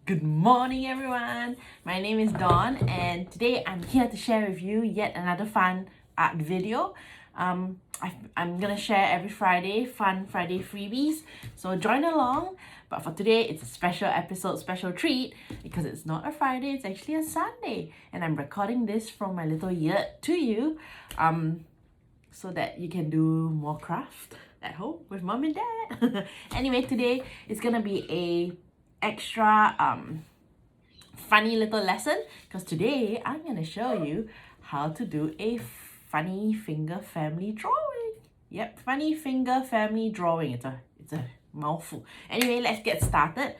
Good morning, everyone. My name is Dawn, and today I'm here to share with you yet another fun art video. I'm gonna share every Friday fun Friday freebies, so join along. But for today, it's a special episode, special treat because it's not a Friday; it's actually a Sunday, and I'm recording this from my little yurt to you, so that you can do more craft at home with mom and dad. Anyway, today is gonna be a extra funny little lesson because today I'm going to show you how to do a funny finger family drawing. Yep, funny finger family drawing. It's a mouthful. Anyway, let's get started.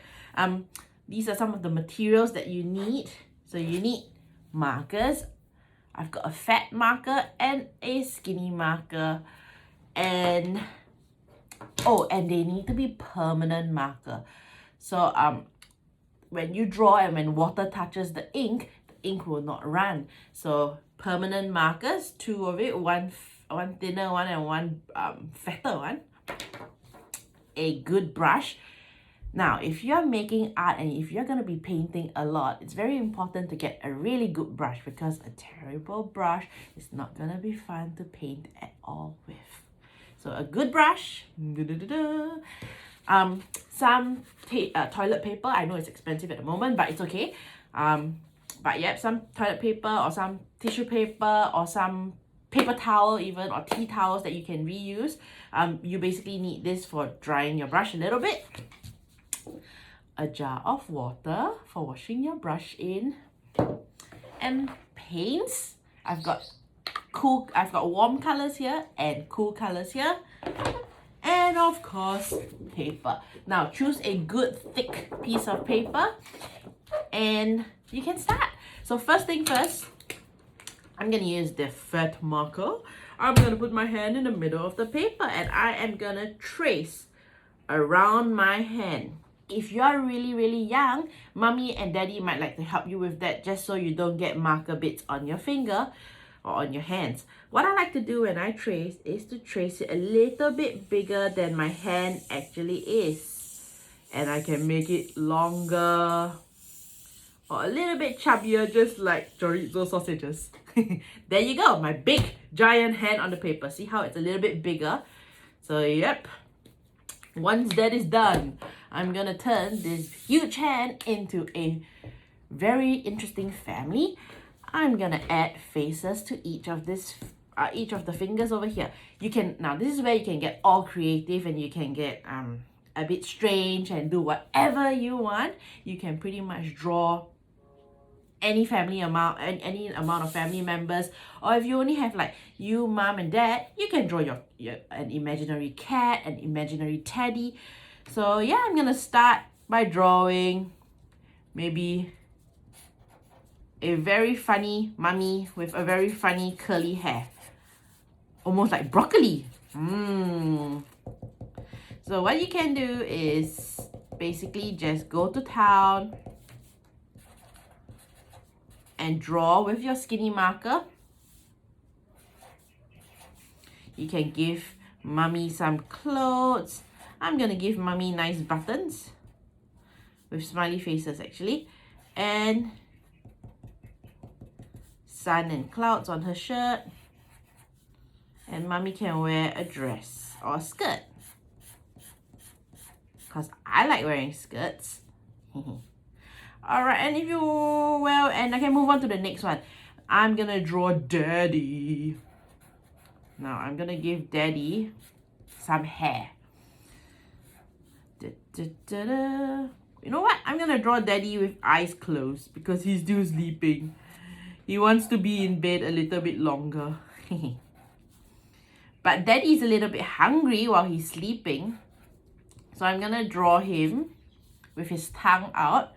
These are some of the materials that you need. So you need markers. I've got a fat marker and a skinny marker, and and they need to be permanent marker. So when you draw and when water touches the ink will not run. So permanent markers, two of it, one thinner one and one fatter one. A good brush. Now, if you're making art and if you're going to be painting a lot, it's very important to get a really good brush because a terrible brush is not going to be fun to paint at all with. So a good brush, some toilet paper. I know it's expensive at the moment, but it's okay. But yep, some toilet paper or some tissue paper or some paper towel even, or tea towels that you can reuse. You basically need this for drying your brush a little bit. A jar of water for washing your brush in, and paints. I've got warm colors here and cool colors here, and of course paper. Now choose a good thick piece of paper and you can start. So first thing first, I'm gonna use the fat marker. I'm gonna put my hand in the middle of the paper and I am gonna trace around my hand. If you're really young, mommy and daddy might like to help you with that just so you don't get marker bits on your finger or on your hands. What I like to do when I trace is to trace it a little bit bigger than my hand actually is. And I can make it longer or a little bit chubbier, just like chorizo sausages. There you go, my big giant hand on the paper. See how it's a little bit bigger? So yep, once that is done, I'm gonna turn this huge hand into a very interesting family. I'm gonna add faces to each of the fingers over here. You can, now this is where you can get all creative and you can get a bit strange and do whatever you want. You can pretty much draw any amount of family members, or if you only have like you, mom and dad, you can draw your an imaginary cat, an imaginary teddy. So yeah, I'm gonna start by drawing maybe a very funny mummy with a very funny curly hair, almost like broccoli. So what you can do is basically just go to town and draw with your skinny marker. You can give mommy some clothes. I'm gonna give mommy nice buttons with smiley faces actually, and sun and clouds on her shirt. And mommy can wear a dress or a skirt because I like wearing skirts. Alright, and and I can move on to the next one. I'm gonna draw daddy. Now I'm gonna give daddy some hair. You know what? I'm gonna draw daddy with eyes closed because he's still sleeping. He wants to be in bed a little bit longer. But daddy's a little bit hungry while he's sleeping. So I'm gonna draw him with his tongue out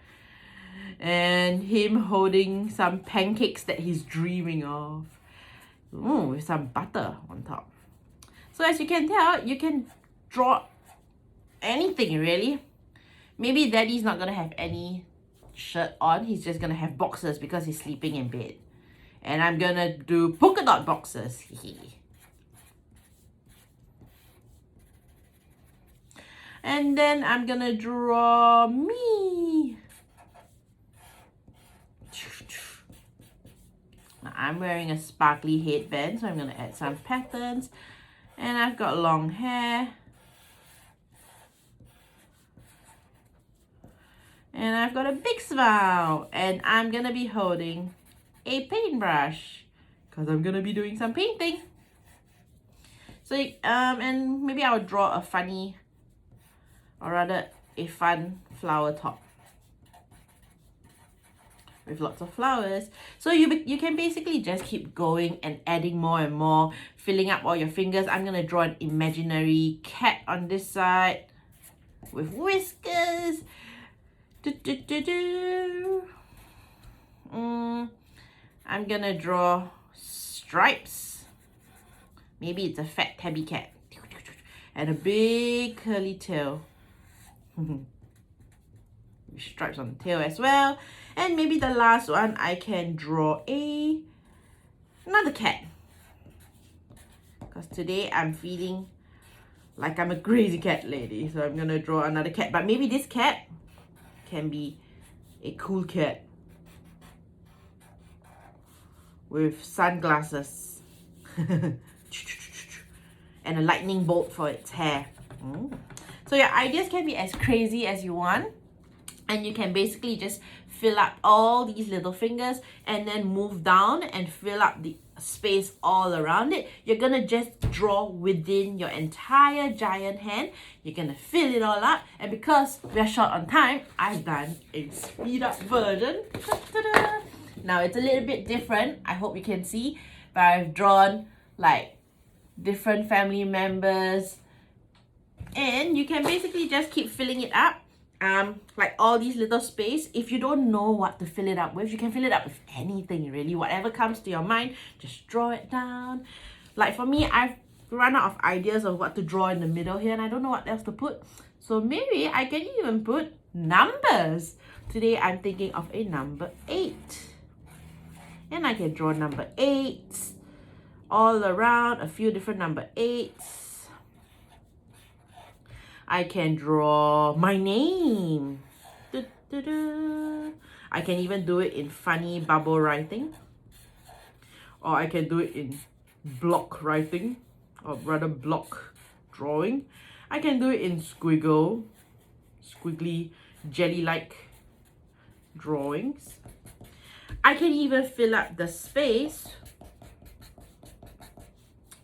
and him holding some pancakes that he's dreaming of. Ooh, with some butter on top. So as you can tell, you can draw anything really. Maybe daddy's not gonna have any shirt on. He's just gonna have boxers because he's sleeping in bed. And I'm gonna do polka dot boxers. And then I'm gonna draw me. Now, I'm wearing a sparkly headband, so I'm going to add some patterns. And I've got long hair. And I've got a big smile. And I'm going to be holding a paintbrush because I'm going to be doing some painting. So, and maybe I'll draw a funny, or rather a fun flower top with lots of flowers. So you can basically just keep going and adding more and more, filling up all your fingers. I'm going to draw an imaginary cat on this side with whiskers. I'm going to draw stripes. Maybe it's a fat tabby cat. And a big curly tail. With stripes on the tail as well. And maybe the last one, I can draw another cat. Because today I'm feeling like I'm a crazy cat lady. So I'm going to draw another cat. But maybe this cat can be a cool cat. With sunglasses. And a lightning bolt for its hair. So your ideas can be as crazy as you want. And you can basically just fill up all these little fingers and then move down and fill up the space all around it. You're going to just draw within your entire giant hand. You're going to fill it all up. And because we're short on time, I've done a speed up version. Ta-da! Now it's a little bit different. I hope you can see. But I've drawn like different family members. And you can basically just keep filling it up. Like all these little space. If you don't know what to fill it up with, you can fill it up with anything really. Whatever comes to your mind, just draw it down. Like for me, I've run out of ideas of what to draw in the middle here and I don't know what else to put. So maybe I can even put numbers. Today I'm thinking of a number 8. And I can draw number 8 all around, a few different number 8s. I can draw my name. I can even do it in funny bubble writing. Or I can do it in block writing. Or rather block drawing. I can do it in squiggly, jelly-like drawings. I can even fill up the space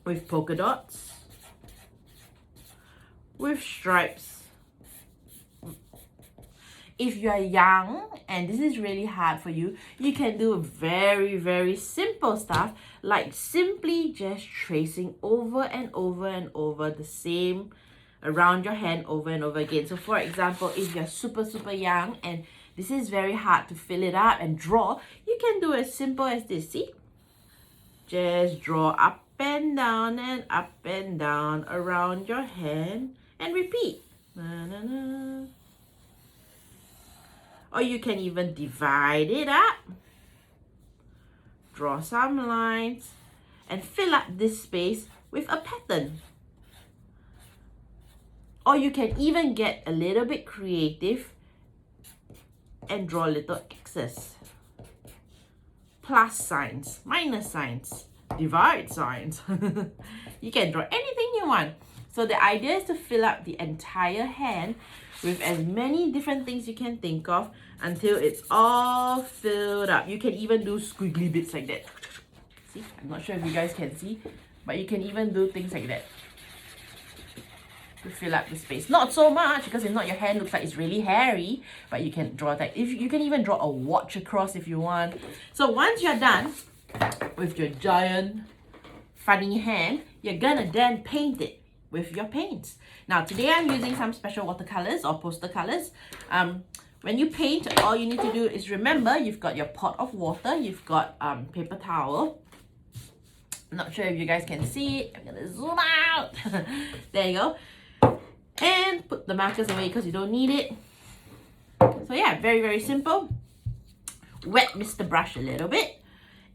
with polka dots. With stripes. If you are young and this is really hard for you, you can do very, very simple stuff like simply just tracing over and over and over the same around your hand over and over again. So for example, if you're super, super young and this is very hard to fill it up and draw, you can do as simple as this. See? Just draw up and down around your hand. And repeat. Or you can even divide it up. Draw some lines. And fill up this space with a pattern. Or you can even get a little bit creative and draw little X's. Plus signs, minus signs, divide signs. You can draw anything you want. So the idea is to fill up the entire hand with as many different things you can think of until it's all filled up. You can even do squiggly bits like that. See, I'm not sure if you guys can see, but you can even do things like that to fill up the space. Not so much because if not your hand looks like it's really hairy, but you can draw that. If you can even draw a watch across if you want. So once you're done with your giant funny hand, you're gonna then paint it with your paints. Now today I'm using some special watercolors or poster colors. When you paint, all you need to do is remember you've got your pot of water, you've got paper towel. I'm not sure if you guys can see it. I'm gonna zoom out. There you go. And put the markers away because you don't need it. So yeah, very, very simple. Wet Mr. Brush a little bit.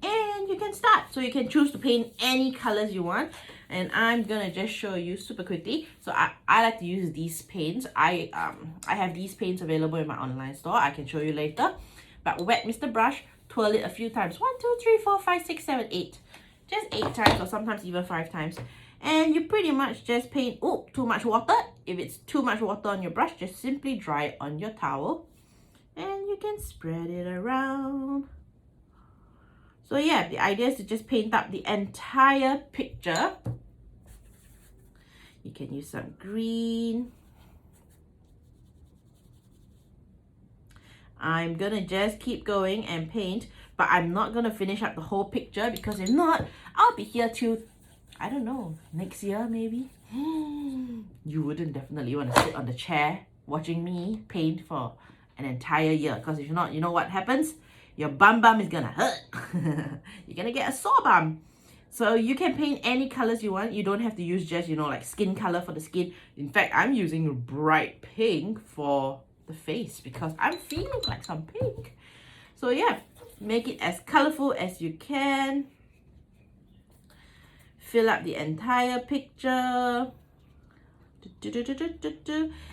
And you can start. So you can choose to paint any colors you want. And I'm gonna just show you super quickly. So I like to use these paints. I have these paints available in my online store. I can show you later. But Wet Mr. Brush twirl it a few times. 1, 2, 3, 4, 5, 6, 7, 8. Just 8 times, or sometimes even 5 times. And you pretty much just paint, oh, too much water. If it's too much water on your brush, just simply dry it on your towel. And you can spread it around. So yeah, the idea is to just paint up the entire picture. You can use some green. I'm gonna just keep going and paint, but I'm not gonna finish up the whole picture, because if not, I'll be here till, I don't know, next year maybe. You wouldn't definitely want to sit on the chair watching me paint for an entire year, because if not, you know what happens? Your bum is gonna hurt. You're gonna get a sore bum. So you can paint any colors you want. You don't have to use just, you know, like skin color for the skin. In fact, I'm using bright pink for the face because I'm feeling like some pink. So yeah, make it as colorful as you can. Fill up the entire picture.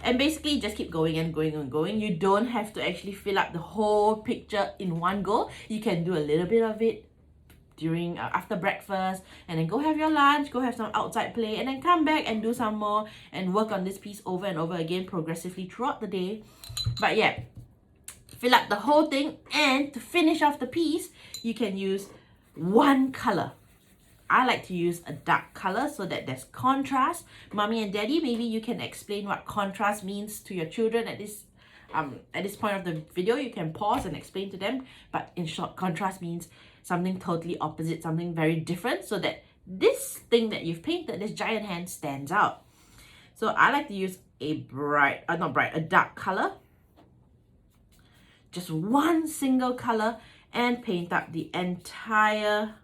And basically just keep going and going and going. You don't have to actually fill up the whole picture in one go. You can do a little bit of it during after breakfast, and then go have your lunch, go have some outside play, and then come back and do some more and work on this piece over and over again progressively throughout the day. But yeah, fill up the whole thing, and to finish off the piece, you can use one color. I like to use a dark color so that there's contrast. Mommy and Daddy, maybe you can explain what contrast means to your children at this point of the video. You can pause and explain to them. But in short, contrast means something totally opposite, something very different, so that this thing that you've painted, this giant hand, stands out. So I like to use a a dark color. Just one single color, and paint up the entire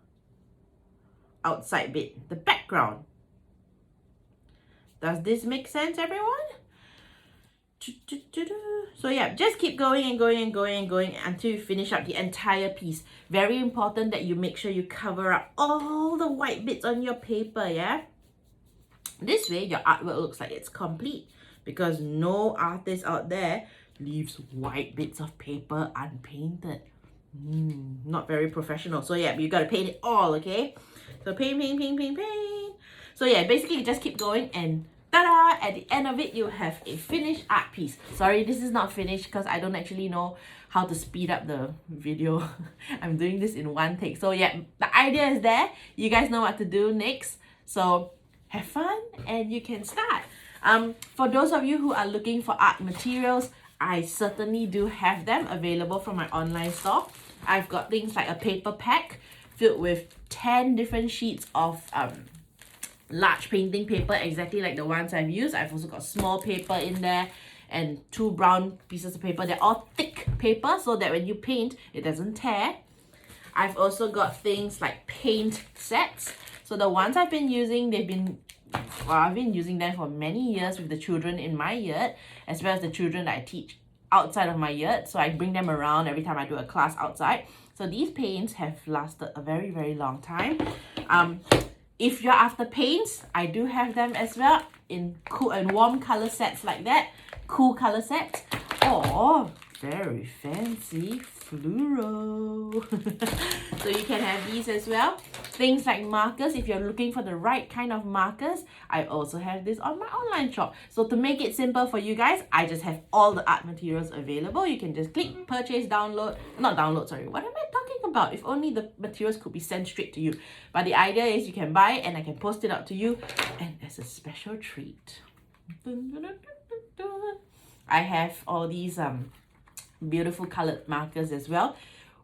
outside bit, the background. Does this make sense, everyone? So yeah, just keep going and going and going and going until you finish up the entire piece. Very important that you make sure you cover up all the white bits on your paper, yeah? This way, your artwork looks like it's complete, because no artist out there leaves white bits of paper unpainted. Not very professional. So yeah, you gotta paint it all, okay? So paint. So yeah, basically just keep going, and ta-da! At the end of it, you have a finished art piece. Sorry, this is not finished because I don't actually know how to speed up the video. I'm doing this in one take. So yeah, the idea is there. You guys know what to do next. So have fun and you can start. For those of you who are looking for art materials, I certainly do have them available from my online store. I've got things like a paper pack filled with 10 different sheets of large painting paper, exactly like the ones I've used. I've also got small paper in there and 2 brown pieces of paper. They're all thick paper so that when you paint, it doesn't tear. I've also got things like paint sets. So the ones I've been using, I've been using them for many years with the children in my yurt, as well as the children that I teach outside of my yurt. So I bring them around every time I do a class outside. So these paints have lasted a very, very long time. If you're after paints, I do have them as well in cool and warm color sets like that. Cool color sets. Or very fancy fluoro. So you can have these as well. Things like markers, if you're looking for the right kind of markers, I also have this on my online shop. So to make it simple for you guys, I just have all the art materials available. You can just click purchase, download, not download, sorry, what am I talking about? If only the materials could be sent straight to you. But the idea is you can buy it and I can post it out to you, and as a special treat, I have all these beautiful colored markers as well,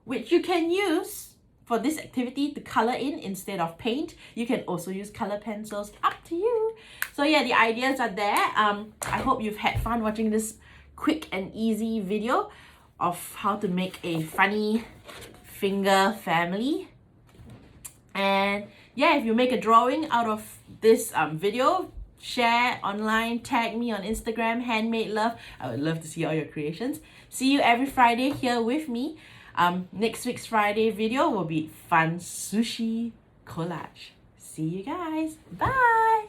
which you can use for this activity to color in instead of paint. You can also use color pencils, up to you. So yeah, the ideas are there. I hope you've had fun watching this quick and easy video of how to make a funny finger family. And yeah, if you make a drawing out of this video, share online, tag me on Instagram, Handmade Love. I would love to see all your creations. See you every Friday here with me. Next week's Friday video will be fun sushi collage. See you guys. Bye.